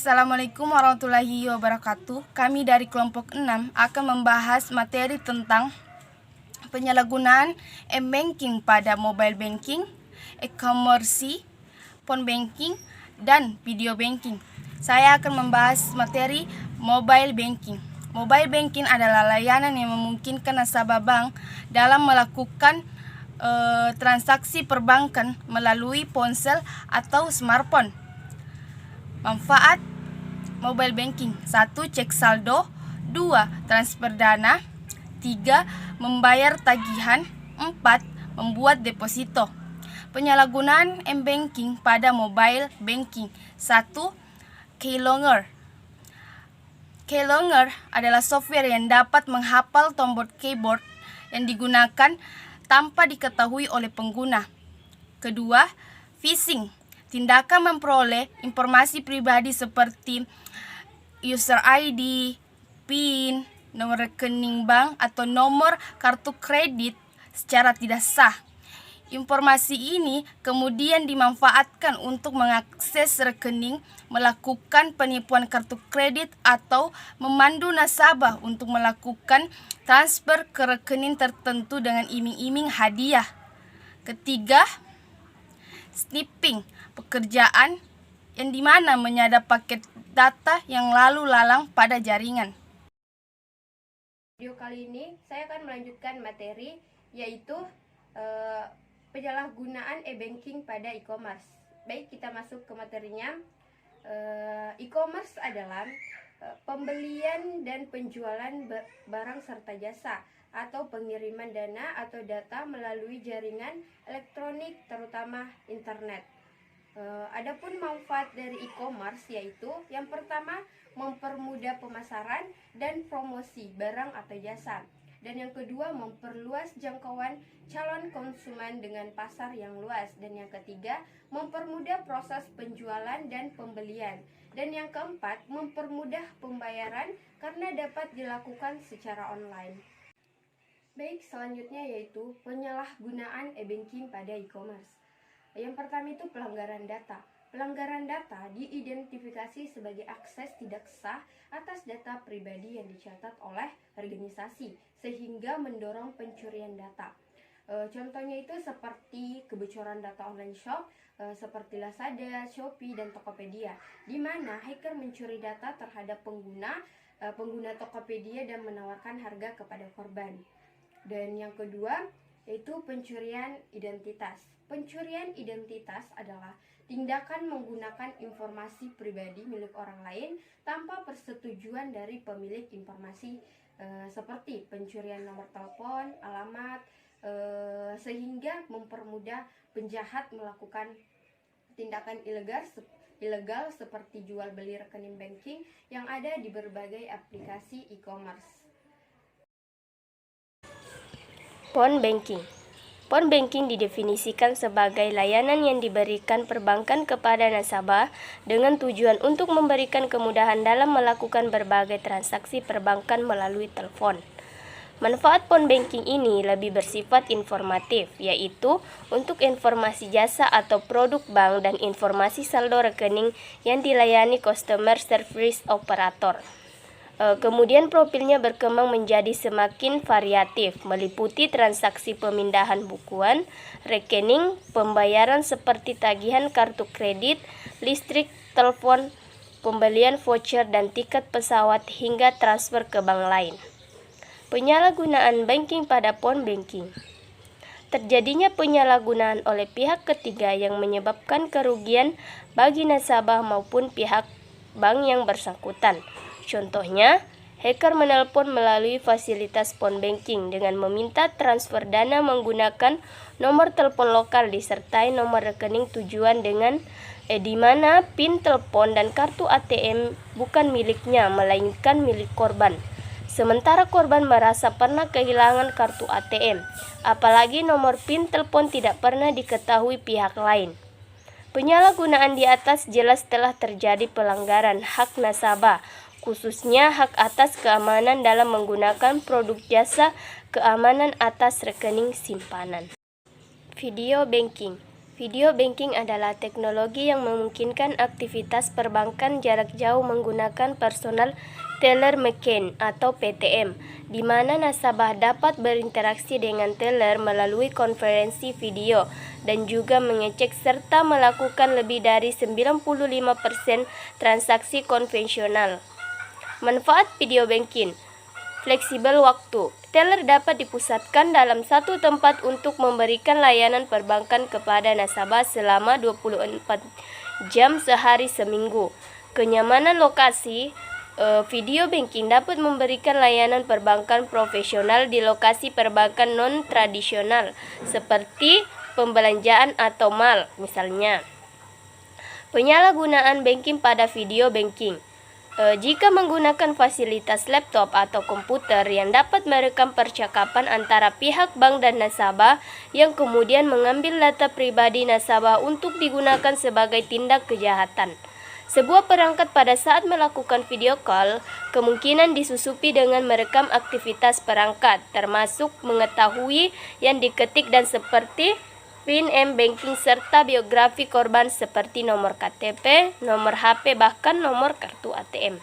Assalamualaikum warahmatullahi wabarakatuh. Kami dari kelompok 6 akan membahas materi tentang penyalahgunaan m-banking pada mobile banking, e-commerce, phone banking, dan video banking. Saya akan membahas materi mobile banking. Mobile banking adalah layanan yang memungkinkan nasabah bank dalam melakukan transaksi perbankan melalui ponsel atau smartphone. Manfaat mobile banking: 1. Cek saldo. 2. Transfer dana. 3. Membayar tagihan. 4. Membuat deposito. Penyalahgunaan m-banking pada mobile banking. 1. Keylogger. Keylogger adalah software yang dapat menghafal tombol keyboard yang digunakan tanpa diketahui oleh pengguna. Kedua, phishing. Tindakan memperoleh informasi pribadi seperti user ID, PIN, nomor rekening bank, atau nomor kartu kredit secara tidak sah. Informasi ini kemudian dimanfaatkan untuk mengakses rekening, melakukan penipuan kartu kredit, atau memandu nasabah untuk melakukan transfer ke rekening tertentu dengan iming-iming hadiah. Ketiga, sniffing. Pekerjaan yang dimana menyadap paket data yang lalu lalang pada jaringan. Video kali ini saya akan melanjutkan materi yaitu penyalahgunaan e-banking pada e-commerce. Baik, kita masuk ke materinya. E-commerce adalah pembelian dan penjualan barang serta jasa atau pengiriman dana atau data melalui jaringan elektronik, terutama internet. Adapun manfaat dari e-commerce yaitu yang pertama, mempermudah pemasaran dan promosi barang atau jasa, dan yang kedua, memperluas jangkauan calon konsumen dengan pasar yang luas, dan yang ketiga, mempermudah proses penjualan dan pembelian, dan yang keempat, mempermudah pembayaran karena dapat dilakukan secara online. Baik, selanjutnya yaitu penyalahgunaan e-banking pada e-commerce. Yang pertama itu pelanggaran data. Pelanggaran data diidentifikasi sebagai akses tidak sah atas data pribadi yang dicatat oleh organisasi, sehingga mendorong pencurian data. Contohnya itu seperti kebocoran data online shop, seperti Lazada, Shopee, dan Tokopedia, di mana hacker mencuri data terhadap pengguna Tokopedia dan menawarkan harga kepada korban. Dan yang kedua yaitu pencurian identitas. Pencurian identitas adalah tindakan menggunakan informasi pribadi milik orang lain tanpa persetujuan dari pemilik informasi, seperti pencurian nomor telepon, alamat, sehingga mempermudah penjahat melakukan tindakan ilegal seperti jual beli rekening banking yang ada di berbagai aplikasi e-commerce. Phone banking. Phone banking didefinisikan sebagai layanan yang diberikan perbankan kepada nasabah dengan tujuan untuk memberikan kemudahan dalam melakukan berbagai transaksi perbankan melalui telepon. Manfaat phone banking ini lebih bersifat informatif, yaitu untuk informasi jasa atau produk bank dan informasi saldo rekening yang dilayani customer service operator. Kemudian profilnya berkembang menjadi semakin variatif, meliputi transaksi pemindahan bukuan, rekening, pembayaran seperti tagihan kartu kredit, listrik, telepon, pembelian voucher dan tiket pesawat, hingga transfer ke bank lain. Penyalahgunaan banking pada phone banking. Terjadinya penyalahgunaan oleh pihak ketiga yang menyebabkan kerugian bagi nasabah maupun pihak bank yang bersangkutan. Contohnya, hacker menelpon melalui fasilitas phone banking dengan meminta transfer dana menggunakan nomor telepon lokal disertai nomor rekening tujuan di mana PIN telepon dan kartu ATM bukan miliknya melainkan milik korban. Sementara korban merasa pernah kehilangan kartu ATM, apalagi nomor PIN telepon tidak pernah diketahui pihak lain. Penyalahgunaan di atas jelas telah terjadi pelanggaran hak nasabah, khususnya hak atas keamanan dalam menggunakan produk jasa keamanan atas rekening simpanan. Video banking. Video banking adalah teknologi yang memungkinkan aktivitas perbankan jarak jauh menggunakan personal teller machine atau PTM, di mana nasabah dapat berinteraksi dengan teller melalui konferensi video dan juga mengecek serta melakukan lebih dari 95% transaksi konvensional. Manfaat video banking: fleksibel waktu. Teller dapat dipusatkan dalam satu tempat untuk memberikan layanan perbankan kepada nasabah selama 24 jam sehari seminggu. Kenyamanan lokasi. Video banking dapat memberikan layanan perbankan profesional di lokasi perbankan non-tradisional seperti pembelanjaan atau mall misalnya. Penyalahgunaan banking pada video banking. Jika menggunakan fasilitas laptop atau komputer yang dapat merekam percakapan antara pihak bank dan nasabah yang kemudian mengambil data pribadi nasabah untuk digunakan sebagai tindak kejahatan. Sebuah perangkat pada saat melakukan video call kemungkinan disusupi dengan merekam aktivitas perangkat, termasuk mengetahui yang diketik dan seperti PIN M-Banking serta biografi korban seperti nomor KTP, nomor HP, bahkan nomor kartu ATM.